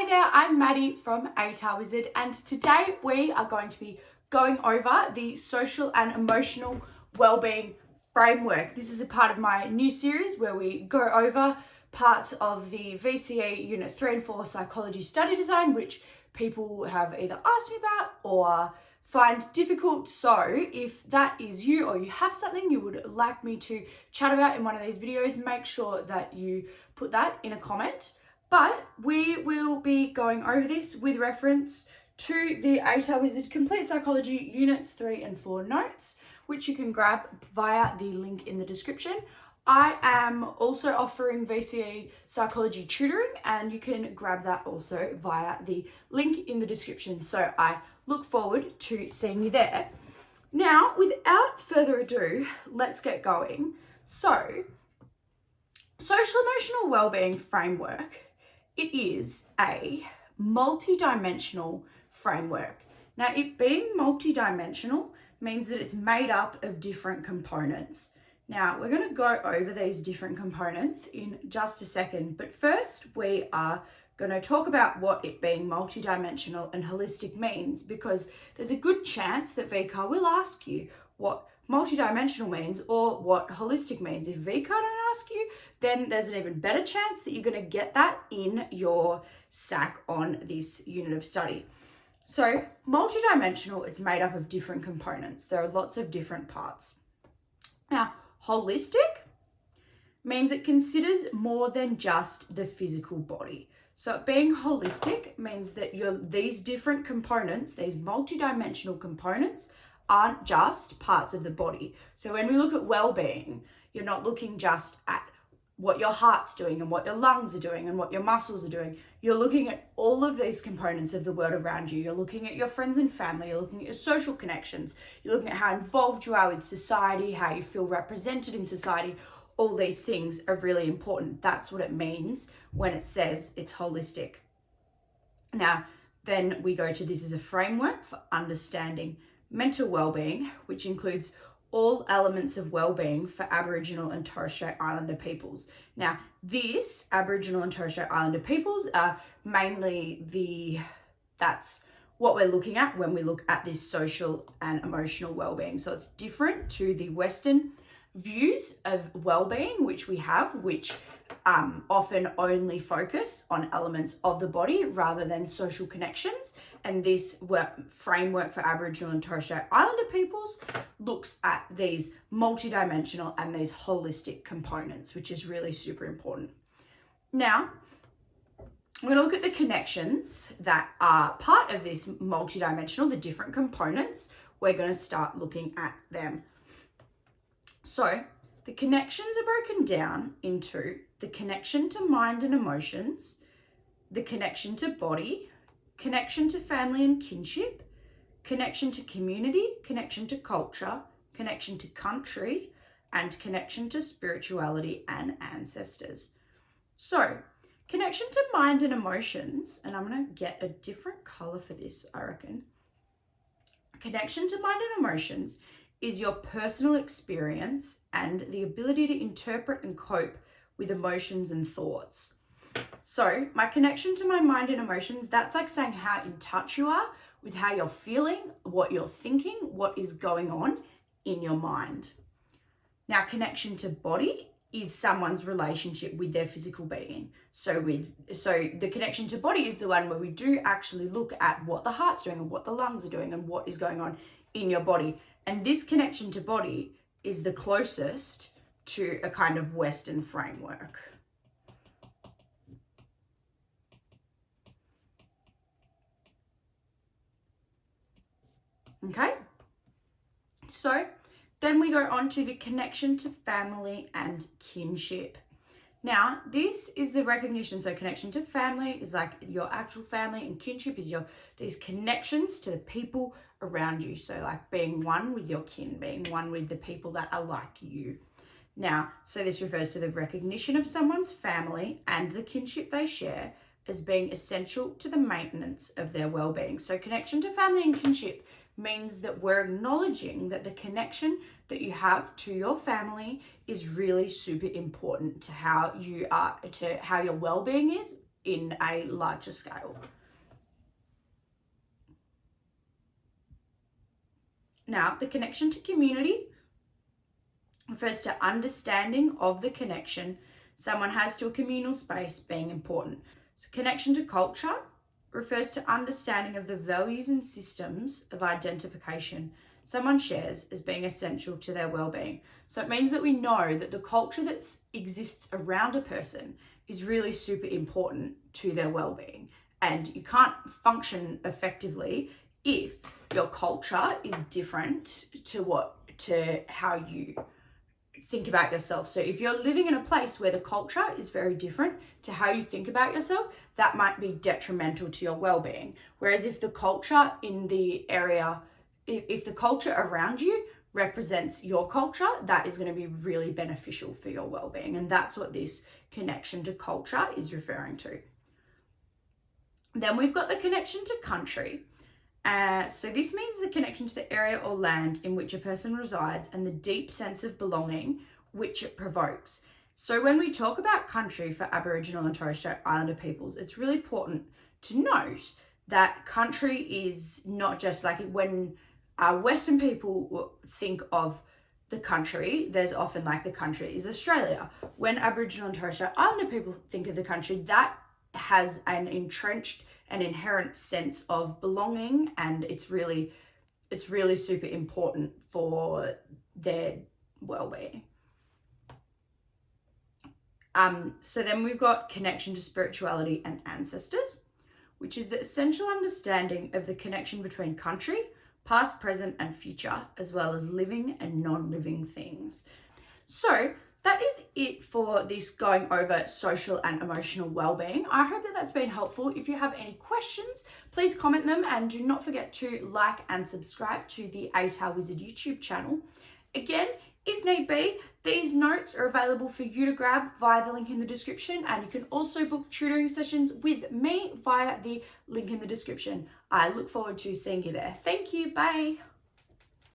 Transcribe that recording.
Hey there, I'm Maddie from ATAR Wizard, and today we are going to be going over the Social and Emotional Wellbeing framework. This is a part of my new series where we go over parts of the VCE Unit 3 and 4 Psychology Study Design, which people have either asked me about or find difficult. So if that is you, or you have something you would like me to chat about in one of these videos, make sure that you put that in a comment. But we will be going over this with reference to the ATAR Wizard Complete Psychology Units 3 and 4 notes, which you can grab via the link in the description. I am also offering VCE Psychology tutoring, and you can grab that also via the link in the description. So I look forward to seeing you there. Now, without further ado, let's get going. So, Social Emotional Wellbeing framework, it is a multidimensional framework. Now, it being multidimensional means that it's made up of different components. Now, we're going to go over these different components in just a second, but first we are going to talk about what it being multidimensional and holistic means, because there's a good chance that VCAA will ask you what multidimensional means or what holistic means. If VCAA don't ask you, then there's an even better chance that you're going to get that in your SAC on this unit of study. So multidimensional, it's made up of different components. There are lots of different parts. Now, holistic means it considers more than just the physical body. So being holistic means that these different components, these multidimensional components, aren't just parts of the body. So when we look at well-being, you're not looking just at what your heart's doing and what your lungs are doing and what your muscles are doing. You're looking at all of these components of the world around you. You're looking at your friends and family. You're looking at your social connections. You're looking at how involved you are with society, how you feel represented in society. All these things are really important. That's what it means when it says it's holistic. Now, then we go to this as a framework for understanding mental well-being, which includes all elements of well-being for Aboriginal and Torres Strait Islander peoples. Now, this Aboriginal and Torres Strait Islander peoples are mainly that's what we're looking at when we look at this social and emotional well-being. So it's different to the Western views of well-being, which we have, which often only focus on elements of the body rather than social connections. And this framework for Aboriginal and Torres Strait Islander peoples looks at these multidimensional and these holistic components, which is really super important. Now, we're going to look at the connections that are part of this multidimensional, the different components. We're going to start looking at them. So the connections are broken down into the connection to mind and emotions, the connection to body, connection to family and kinship, connection to community, connection to culture, connection to country, and connection to spirituality and ancestors. So, connection to mind and emotions, and I'm going to get a different color for this, I reckon. Connection to mind and emotions is your personal experience and the ability to interpret and cope with emotions and thoughts. So my connection to my mind and emotions, that's like saying how in touch you are with how you're feeling, what you're thinking, what is going on in your mind. Now, connection to body is someone's relationship with their physical being. So the connection to body is the one where we do actually look at what the heart's doing and what the lungs are doing and what is going on in your body. And this connection to body is the closest to a kind of Western framework. Okay, so then we go on to the connection to family and kinship. Now, this is the recognition. So connection to family is like your actual family, and kinship is these connections to the people around you. So like being one with your kin, being one with the people that are like you. Now, so this refers to the recognition of someone's family and the kinship they share as being essential to the maintenance of their well-being. So connection to family and kinship means that we're acknowledging that the connection that you have to your family is really super important to how your well-being is in a larger scale. Now, the connection to community refers to understanding of the connection someone has to a communal space being important. So connection to culture refers to understanding of the values and systems of identification someone shares as being essential to their well-being. So it means that we know that the culture that exists around a person is really super important to their well-being, and you can't function effectively if your culture is different to how you think about yourself. So if you're living in a place where the culture is very different to how you think about yourself, that might be detrimental to your well-being. Whereas if the culture in the area, if the culture around you represents your culture, that is going to be really beneficial for your well-being. And that's what this connection to culture is referring to. Then we've got the connection to country. So this means the connection to the area or land in which a person resides and the deep sense of belonging which it provokes. So when we talk about country for Aboriginal and Torres Strait Islander peoples, it's really important to note that country is not just like when Western people think of the country, there's often like the country is Australia. When Aboriginal and Torres Strait Islander people think of the country, that has an entrenched and inherent sense of belonging, and it's really super important for their well-being. So then we've got connection to spirituality and ancestors, which is the essential understanding of the connection between country, past, present, and future, as well as living and non-living things. So that is it for this going over social and emotional well-being. I hope that that's been helpful. If you have any questions, please comment them, and do not forget to like and subscribe to the ATAR Wizard YouTube channel. Again, if need be, these notes are available for you to grab via the link in the description, and you can also book tutoring sessions with me via the link in the description. I look forward to seeing you there. Thank you. Bye.